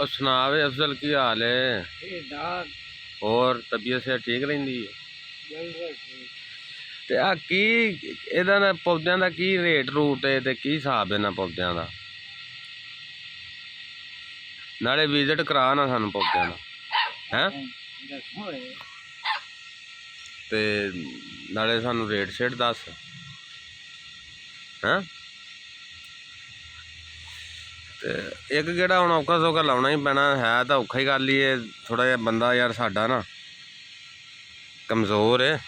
और सुनावे अफजल की हाल है और तबीयत से ठीक रही है ते आ की ਇਹਦਾ ਨਾ ਪੌਦਿਆਂ ਦਾ ਕੀ ਰੇਟ ਰੂਟ ਹੈ ਤੇ ਕੀ ਹਿਸਾਬ ਹੈ ਨਾ ਪੌਦਿਆਂ ਦਾ ਨਾਲੇ ਵਿਜ਼ਿਟ ਕਰਾ ਨਾ ਸਾਨੂੰ ਪੌਦਿਆਂ ਦਾ ਹੈ ਤੇ ਨਾਲੇ ਸਾਨੂੰ ਰੇਟ ਸ਼ੇਟ ਦੱਸ ਹੈ ਤੇ ਇੱਕ ਕਿਹੜਾ ਹੁਣ ਔਖਾ ਸੌਖਾ ਲਾਉਣਾ ਹੀ ਪੈਣਾ ਹੈ ਤਾਂ ਔਖਾ ਹੀ ਕਰ ਲਈਏ ਥੋੜਾ ਜਿਹਾ ਬੰਦਾ ਯਾਰ ਸਾਡਾ ਨਾ ਕਮਜ਼ੋਰ ਹੈ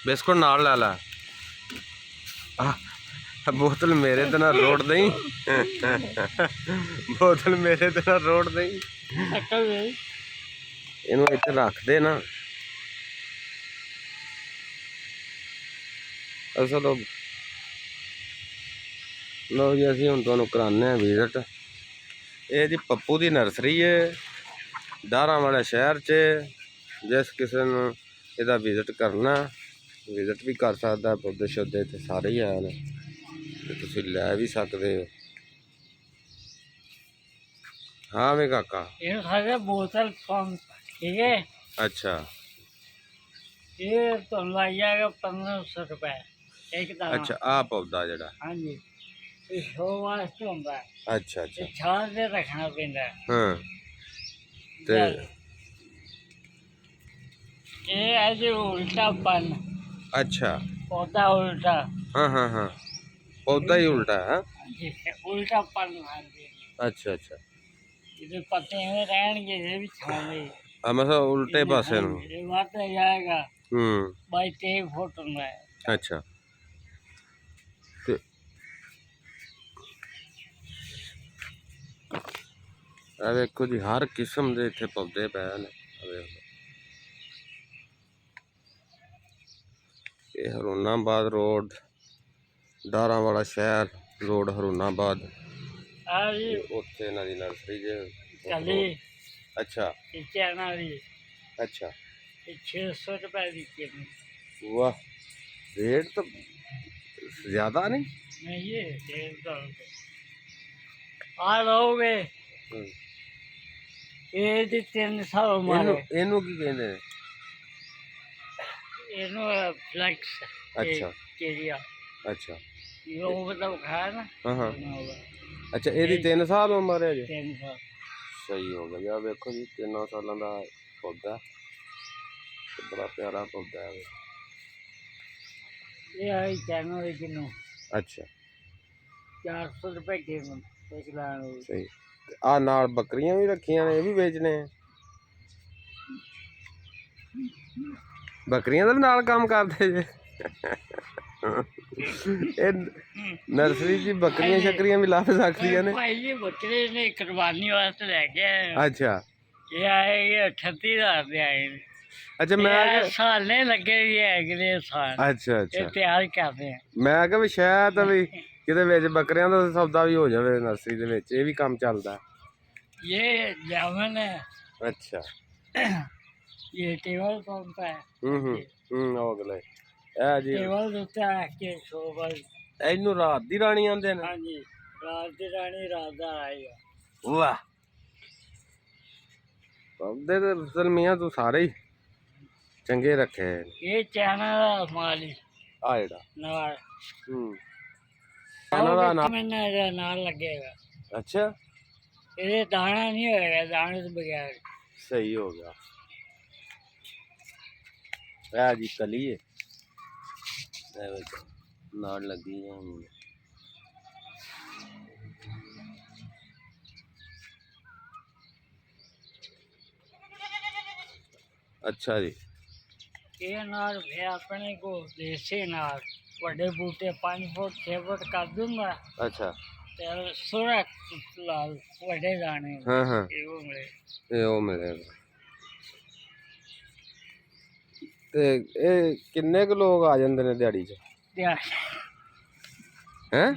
बिस्कुट नाल ला ला बोतल मेरे तो ना रोड दई बोतल मेरे तो ना रोड दई इनू इत्थे रख दे ना असल लो जी असीं हुण तुहानूं कराने विजिट ये जी पप्पू दी नर्सरी है दारां वाले शहर च जिस किसी नूं इहदा विजिट करना विजिट भी कर सकता पौधे शौधे तो सारे ही हैं तुसीं लै भी सकते हो हाँ वे काका बोतल ठीक है अच्छा ये तो लग जाएगा 1500 रुपए एक दाना अच्छा आ पौधा जड़ा हाँ जी ये शो वास्ते होता है अच्छा अच्छा छाल से रखना पैंदा है हाँ ते ये आज उल्टा पन अच्छा पौधा उल्टा हाँ हाँ हाँ पौधा ही उल्टा है उल्टा पन अच्छा अच्छा इधर पत्ते में रहेंगे ये भी छावे हाँ मतलब उल्टे पासे नूं ये बात जाएगा 22-23 फुट में अच्छा ते आ देखो जी हर किस्म के इत्थे पौधे पे ने ये हरुणाबाद रोड दारा वाला शहर रोड हरुणाबाद उत्थे इन्हां दी नर्सरी जे अच्छा अच्छा 600 रुपए दी वाह रेट तो ज्यादा नहीं ये 150 आ रहोगे ये दी 3 साल उम्र इनू की कहंदे ने इनो फ्लेक्स अच्छा केरिया अच्छा यो मतलब खाया ना हाँ हाँ अच्छा ये 3 साल उम्र है जी 3 साल सही हो गया यार देखो जी 3 सालों का पौधा बड़ा प्यारा पौधा है ये आई जनवरी किलो अच्छा 400 रुपए किलो एक लाने सही आ नाल बकरियां भी रखियां ने ये भी बेचने हैं बकरियां तो नाल काम करते जे नर्सरी जी बकरियां शकरियां भी ला सकदियां ने भाई ये बकरे ने कुर्बानी वास्ते लेके आए अच्छा ये आए 38,000 दे आए अच्छा मैं साल नहीं लगे ये अगले साल अच्छा अच्छा तैयार करते हैं मैं कहा भी शायद भी किते विच बकरियां दा सौदा भी हो जावे नर्सरी दे विच ये भी काम चलदा ये जामन है अच्छा ये टेबल पंप है ओ अगले ए जी टेबल होता है के शोबल इनू रात दी रानी आंदे ने हां जी रात दी रानी रात दा आएगा वाह पौधे ते अफजल मियां तू सारे ही चंगे रखे ये चाइना दा माल है आ जेड़ा नाल चाइना दा ना महीना नाल लगेगा अच्छा ये दाना नहीं होएगा दाने से बगैर सही हो गया है जी कली है नाड़ लगी है अच्छा जी ये नाल फिर अपने को देसी नाल बड़े बूटे 5 फुट 6 फुट कर दूंगा अच्छा सोरा लाल बड़े दाने हाँ हाँ ये वो मिलेगा ते ए किन्ने क लोग आ जांदे ने दिहाड़ी च हैं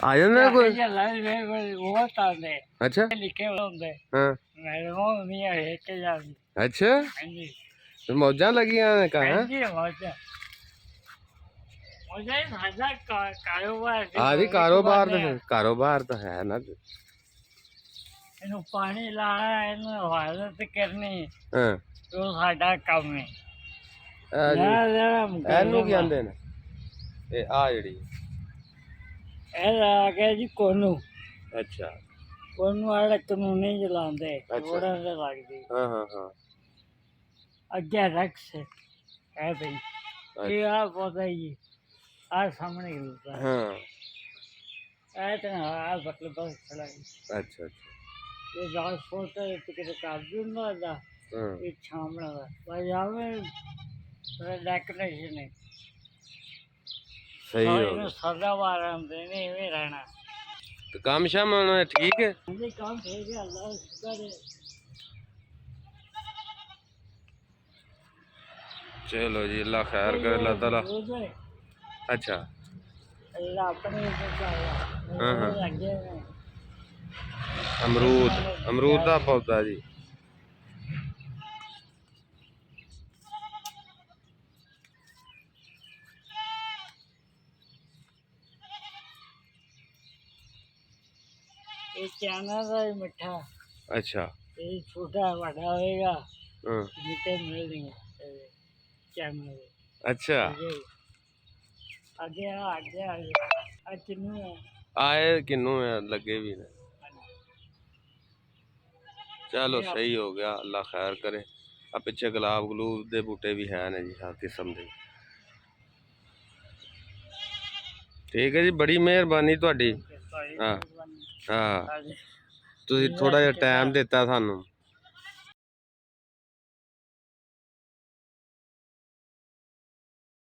आ जांदे ने कोई बहुत आते अच्छा लिखे होंगे हाँ मेरे को नहीं है के जाती अच्छा हां जी तो मौजां लगियां ने कहां हां जी मौजा मौजा सादा कारोबार हाँ जी कारोबार तो है ना ਇਹਨੂੰ ਪਾਣੀ ਲਾਣਾ, ਇਹਨੂੰ ਹਿਫਾਜ਼ਤ ਕਰਨੀ, ਹਾਂ ਉਹ ਸਾਡਾ ਕੰਮ ਹੈ। ਇਹ ਜੀ ਇਹ ਇਹਨੂੰ ਕੀ ਆਂਦੇ ਨੇ? ਇਹ ਆ ਜਿਹੜੀ ਆ ਗਿਆ ਜੀ ਕੋਨੂ। ਅੱਛਾ ਕੋਨੂ ਵਾਲੇ ਕਾਨੂੰਨੀ ਚਲਾਉਂਦੇ, ਅੱਛਾ। ਥੋੜਾ ਜਿਹਾ ਲੱਗਦੀ ਹਾਂ ਹਾਂ ਹਾਂ ਅੱਗੇ ਰਕਸ ਹੈ ਬਈ। ਇਹ ਆ ਪਤਾ ਹੀ ਆ ਸਾਹਮਣੇ ਖਲੋਤਾ ਹੈ। ਹਾਂ ਇਹ ਤਾਂ ਆ ਬਤਲ ਬਸ ਖੜਾ ਹੈ। ਅੱਛਾ ਅੱਛਾ ਇਹ ਰਾਜ ਫੋਟੋ ਕਿਤੇ ਕਰ ਦਿੰਦਾ ਦਾ, ਹਾਂ ਇਹ ਛਾਮਣਾ ਦਾ ਭਾਈ ਆਵੇ ਡੈਕੋਰੇਸ਼ਨ ਹੈ। ਸਹੀ ਹੋ ਇਹਨੂੰ ਗਿਆ। ਸਦਾ ਵਾਰ ਆਉਂਦੇ ਨੇ, ਇਵੇਂ ਰਹਿਣਾ। ਤੇ ਕੰਮ ਸ਼ਾਮ ਹੁਣ ਠੀਕ ਹੈ? ਹਾਂਜੀ ਕੰਮ ਠੀਕ ਹੈ, ਅੱਲਾਹ ਦਾ ਸ਼ੁਕਰ ਹੈ। चलो जी अल्लाह खैर करे अल्लाह ताला। अच्छा अल्लाह अपने हाँ, हाँ। लगे हैं। अमरूद अमरूद का पौधा जी। ये चाना का ही मिठा, अच्छा ये छोटा बड़ा होएगा, हाँ मीठे मिलेंगे चाना के। अच्छा आगे आगे आगे किन्नू है। आए किन्नू है लगे भी ने। चलो सही हो गया अल्लाह खैर करे। आ पिछे गुलाब गलूब दे बूटे भी है ने जी, हर किस्म के। ठीक है जी, बड़ी मेहरबानी तुहाडी। हाँ हाँ तुसीं थोड़ा जिहा टाइम दिता सानू।